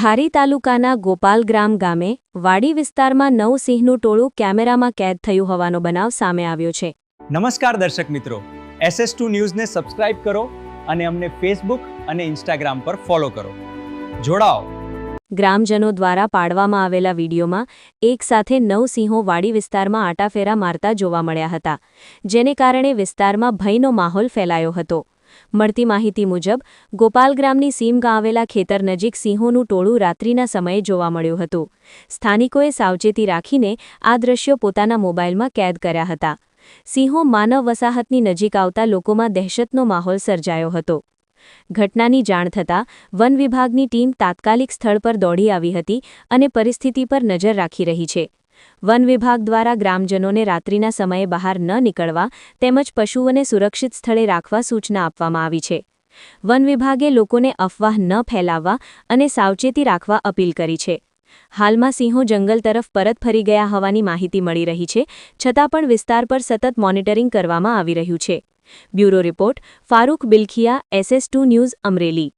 ધારી તાલુકાના ગોપાલગ્રામ ગામે વાડી વિસ્તારમાં 9 સિંહનું ટોળું કેમેરામાં કેદ થયું હોવાનો બનાવ સામે આવ્યો છે. નમસ્કાર દર્શક મિત્રો, SS2 ન્યૂઝને સબસ્ક્રાઇબ કરો અને અમને ફેસબુક અને ઇન્સ્ટાગ્રામ પર ફોલો કરો. જોડાઓ. ગ્રામજનો દ્વારા પાડવામાં આવેલા વિડીયોમાં એક સાથે 9 સિંહો વાડી વિસ્તારમાં આટાફેરા મારતા જોવા મળ્યા હતા, જેને કારણે વિસ્તારમાં ભયનો માહોલ ફેલાયો હતો. મળતી માહિતી મુજબ ગોપાલગ્રામની સીમમાં આવેલા ખેતર નજીક સિંહોનું ટોળું રાત્રિના સમયે જોવા મળ્યું હતું. સ્થાનિકોએ સાવચેતી રાખીને આ દ્રશ્યો પોતાના મોબાઈલમાં કેદ કર્યા હતા. સિંહો માનવ વસાહતની નજીક આવતા લોકોમાં દહેશતનો માહોલ સર્જાયો હતો. ઘટનાની જાણ થતાં વન વિભાગની ટીમ તાત્કાલિક સ્થળ પર દોડી આવી હતી અને પરિસ્થિતિ પર નજર રાખી રહી છે. વન વિભાગ દ્વારા ગ્રામજનોને રાત્રિના સમયે બહાર ન નીકળવા તેમજ પશુઓને સુરક્ષિત સ્થળે રાખવા સૂચના આપવામાં આવી છે. વન વિભાગે લોકોને અફવા ન ફેલાવવા અને સાવચેતી રાખવા અપીલ કરી છે. હાલમાં સિંહો જંગલ તરફ પરત ફરી ગયા હોવાની માહિતી મળી રહી છે, છતાં પણ વિસ્તાર પર સતત મોનિટરિંગ કરવામાં આવી રહ્યું છે. Bureau report, Farooq Bilakhia, SS2 news, Amreli.